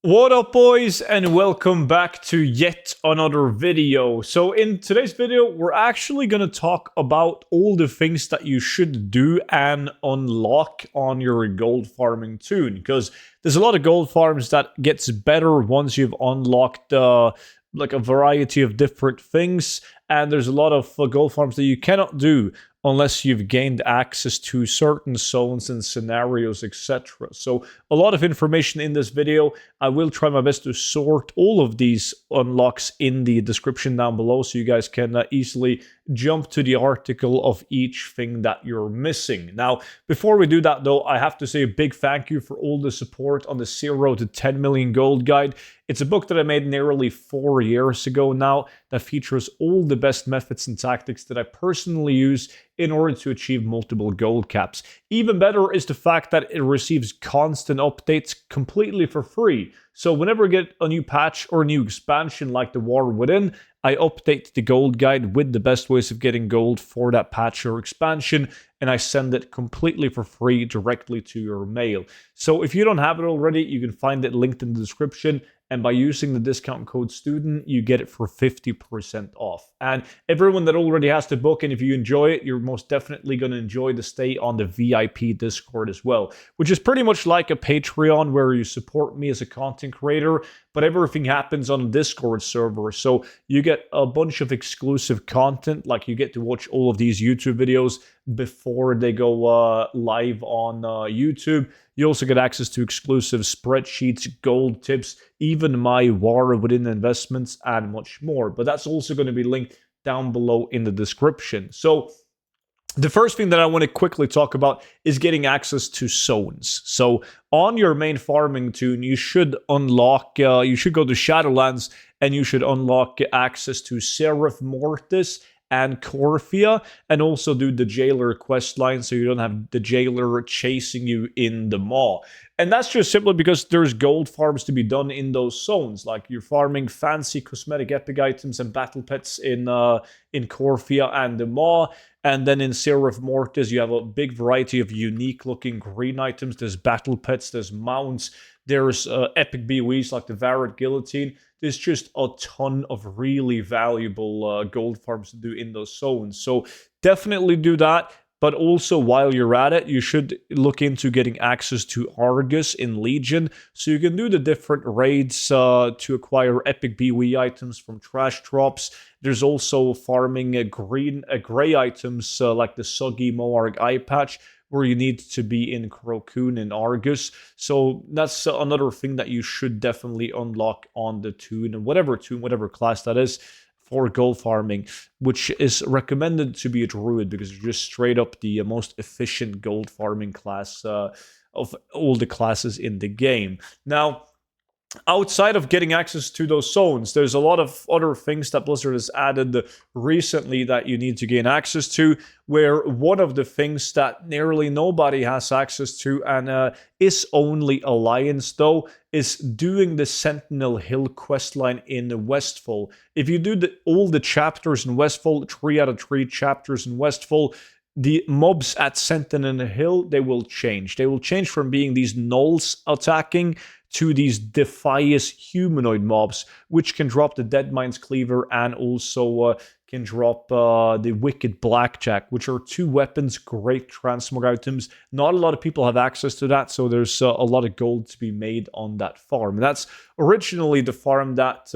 What up, boys, and welcome back to yet another video. So in today's video, we're actually going to talk about all the things that you should do and unlock on your gold farming toon, because there's a lot of gold farms that gets better once you've unlocked like a variety of different things, and there's a lot of gold farms that you cannot do unless you've gained access to certain zones and scenarios, etc. So a lot of information in this video. I will try my best to sort all of these unlocks in the description down below so you guys can easily jump to the article of each thing that you're missing. Now, before we do that though, I have to say a big thank you for all the support on the 0 to 10 million gold guide. It's a book that I made nearly 4 years ago now that features all the best methods and tactics that I personally use in order to achieve multiple gold caps. Even better is the fact that it receives constant updates completely for free. So whenever I get a new patch or a new expansion like the War Within, I update the gold guide with the best ways of getting gold for that patch or expansion, and I send it completely for free directly to your mail. So if you don't have it already, you can find it linked in the description. And by using the discount code STUDENT, you get it for 50% off. And everyone that already has the book, and if you enjoy it, you're most definitely going to enjoy the stay on the VIP Discord as well, which is pretty much like a Patreon where you support me as a content creator, but everything happens on a Discord server. So you get a bunch of exclusive content, like you get to watch all of these YouTube videos before they go live on YouTube. You also get access to exclusive spreadsheets, gold tips, even my War Within investments, and much more. But that's also going to be linked down below in the description. So the first thing that I want to quickly talk about is getting access to zones. So on your main farming toon, you should unlock, you should go to Shadowlands and you should unlock access to Seraph Mortis and Corphia, and also do the Jailer questline so you don't have the Jailer chasing you in the maw. And that's just simply because there's gold farms to be done in those zones. Like you're farming fancy cosmetic epic items and battle pets in Corphia and the maw. And then in Seraph Mortis, you have a big variety of unique looking green items. There's battle pets, there's mounts, there's epic BOEs like the Varrot Guillotine. There's just a ton of really valuable gold farms to do in those zones. So definitely do that. But also, while you're at it, you should look into getting access to Argus in Legion, so you can do the different raids to acquire epic BOE items from trash drops. There's also farming gray items like the Soggy Moarg eye patch, where you need to be in Crocun and Argus. So that's another thing that you should definitely unlock on the toon, and whatever class that is, for gold farming, which is recommended to be a druid because it's just straight up the most efficient gold farming class of all the classes in the game. Now, outside of getting access to those zones, there's a lot of other things that Blizzard has added recently that you need to gain access to, where one of the things that nearly nobody has access to, and is only Alliance though, is doing the Sentinel Hill questline in Westfall. If you do all the chapters in Westfall, 3 out of 3 chapters in Westfall, the mobs at Sentinel Hill, they will change. They will change from being these gnolls attacking to these Defias humanoid mobs, which can drop the Deadmines Cleaver and also can drop the Wicked Blackjack, which are 2 weapons, great transmog items. Not a lot of people have access to that, so there's a lot of gold to be made on that farm. And that's originally the farm that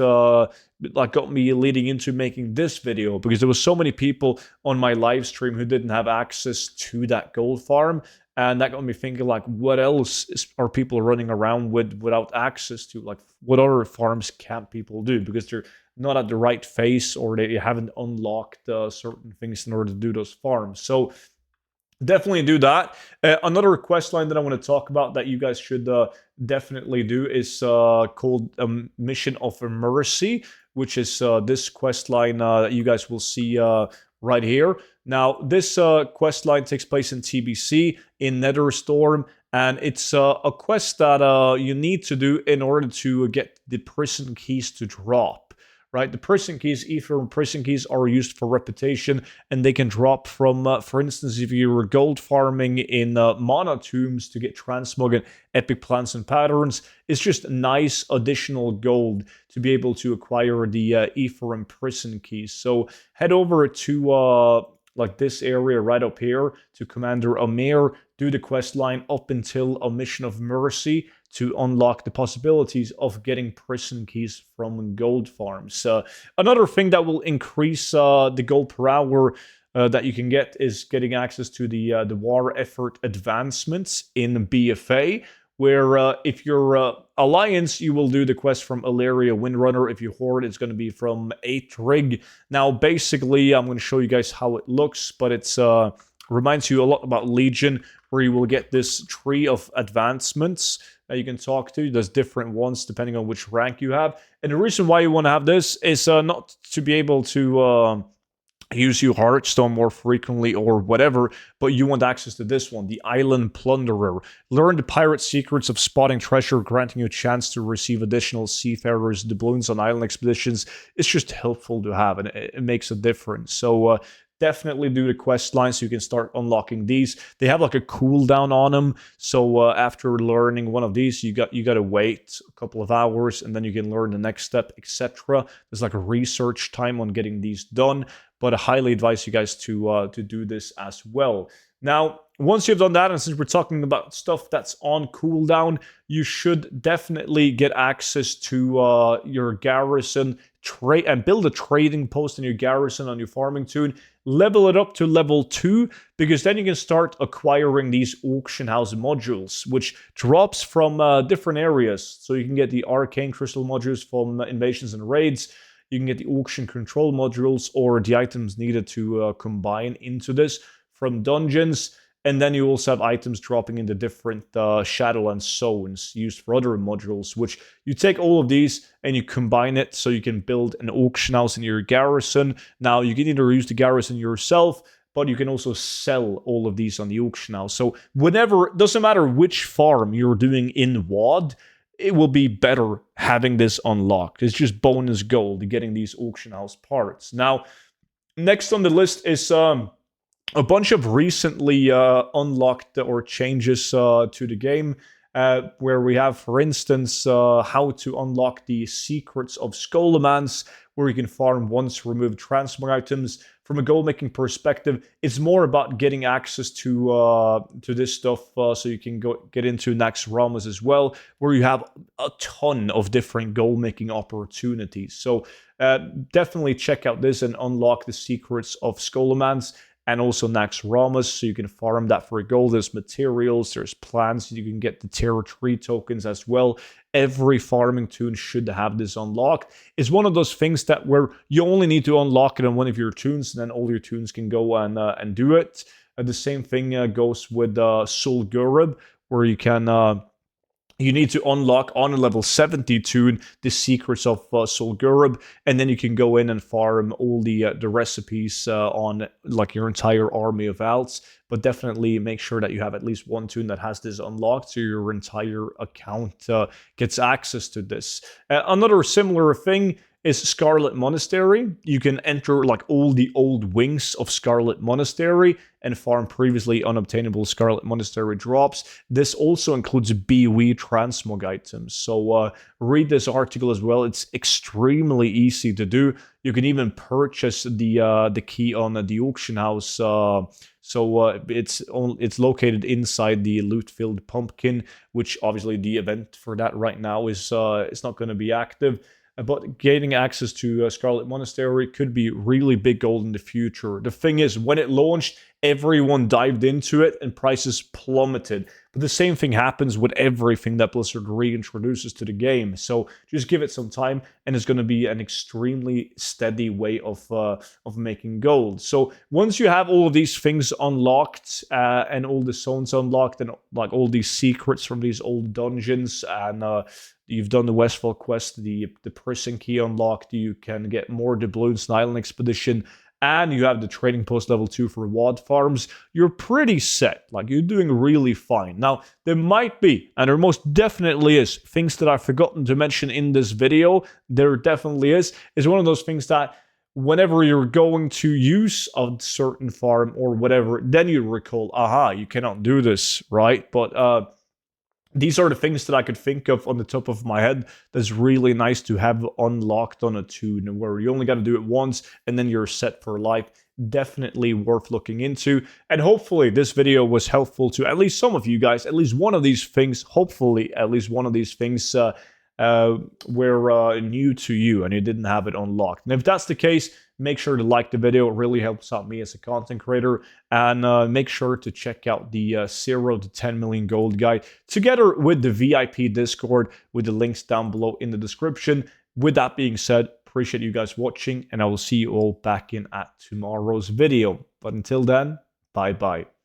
like got me leading into making this video, because there was so many people on my live stream who didn't have access to that gold farm. And that got me thinking, like, what else are people running around with without access to? Like, what other farms can't people do? Because they're not at the right phase, or they haven't unlocked certain things in order to do those farms. So definitely do that. Another quest line that I want to talk about that you guys should definitely do is called Mission of Mercy, which is this quest line that you guys will see right here. Now, this quest line takes place in TBC, in Netherstorm, and it's a quest that you need to do in order to get the prison keys to drop. right? The prison keys, ether and prison keys, are used for reputation, and they can drop from, for instance, if you were gold farming in mana tombs to get transmog and epic plants and patterns, it's just nice additional gold to be able to acquire the ether and prison keys. So head over to like this area right up here to Commander Amir, do the quest line up until a mission of mercy to unlock the possibilities of getting prison keys from Goldfarms. Another thing that will increase the gold per hour that you can get is getting access to the war effort advancements in BFA, where if you're Alliance, you will do the quest from Illyria Windrunner. If you Horde, it's going to be from 8th Rig. Now, basically, I'm going to show you guys how it looks, but it's reminds you a lot about Legion, where you will get this tree of advancements that you can talk to. There's different ones depending on which rank you have. And the reason why you want to have this is not to be able to use your Hearthstone more frequently or whatever, but you want access to this one, the Island Plunderer. Learn the pirate secrets of spotting treasure, granting you a chance to receive additional seafarers' doubloons on island expeditions. It's just helpful to have, and it makes a difference. So definitely do the quest line so you can start unlocking these. They have like a cooldown on them, so after learning one of these, you got to wait a couple of hours, and then you can learn the next step, etc. There's like a research time on getting these done, but I highly advise you guys to do this as well. Now, once you've done that, and since we're talking about stuff that's on cooldown, you should definitely get access to your garrison, trade and build a trading post in your garrison on your farming toon. Level it up to level 2, because then you can start acquiring these auction house modules, which drops from different areas. So you can get the arcane crystal modules from invasions and raids. You can get the auction control modules or the items needed to combine into this from dungeons. And then you also have items dropping into different Shadowlands zones used for other modules, which you take all of these and you combine it so you can build an auction house in your garrison. Now, you can either use the garrison yourself, but you can also sell all of these on the auction house. So whenever, doesn't matter which farm you're doing in WoD, it will be better having this unlocked. It's just bonus gold getting these auction house parts. Now, next on the list is a bunch of recently unlocked or changes to the game, where we have, for instance, how to unlock the secrets of Scholomance, where you can farm once removed transmog items. From a goal-making perspective, it's more about getting access to this stuff so you can get into Naxxramas as well, where you have a ton of different goal-making opportunities. So definitely check out this and unlock the secrets of Scholomance and also Naxxramas, so you can farm that for gold. There's materials, there's plants, you can get the Terra Tree tokens as well. Every farming toon should have this unlocked. It's one of those things that where you only need to unlock it on one of your toons, and then all your toons can go and do it. The same thing goes with Sul'Gurub, where you can you need to unlock on a level 70 toon the secrets of Sul'Gurub, and then you can go in and farm all the recipes on like your entire army of alts. But definitely make sure that you have at least one toon that has this unlocked, so your entire account gets access to this. Another similar thing is Scarlet Monastery. You can enter like all the old wings of Scarlet Monastery and farm previously unobtainable Scarlet Monastery drops. This also includes BWE transmog items. So read this article as well. It's extremely easy to do. You can even purchase the key on the auction house. It's located inside the loot-filled pumpkin, which obviously the event for that right now is it's not going to be active. But gaining access to Scarlet Monastery could be really big gold in the future. The thing is, when it launched, everyone dived into it and prices plummeted. But the same thing happens with everything that Blizzard reintroduces to the game. So just give it some time, and it's going to be an extremely steady way of making gold. So once you have all of these things unlocked and all the zones unlocked and like all these secrets from these old dungeons, and you've done the Westfall quest, the prison key unlocked, you can get more doubloons in Island Expedition, and you have the trading post level 2 for Goldfarms, you're pretty set. Like, you're doing really fine. Now, there might be, and there most definitely is, things that I've forgotten to mention in this video. There definitely is. It's one of those things that whenever you're going to use a certain farm or whatever, then you recall, aha, you cannot do this, right? But these are the things that I could think of on the top of my head that's really nice to have unlocked on a tune, where you only got to do it once and then you're set for life. Definitely worth looking into. And hopefully this video was helpful to at least some of you guys. At least one of these things, hopefully at least one of these things were new to you and you didn't have it unlocked. And if that's the case, make sure to like the video. It really helps out me as a content creator. And make sure to check out the 0 to 10 million gold guide together with the VIP Discord, with the links down below in the description. With that being said, appreciate you guys watching, and I will see you all back in at tomorrow's video. But until then, bye bye.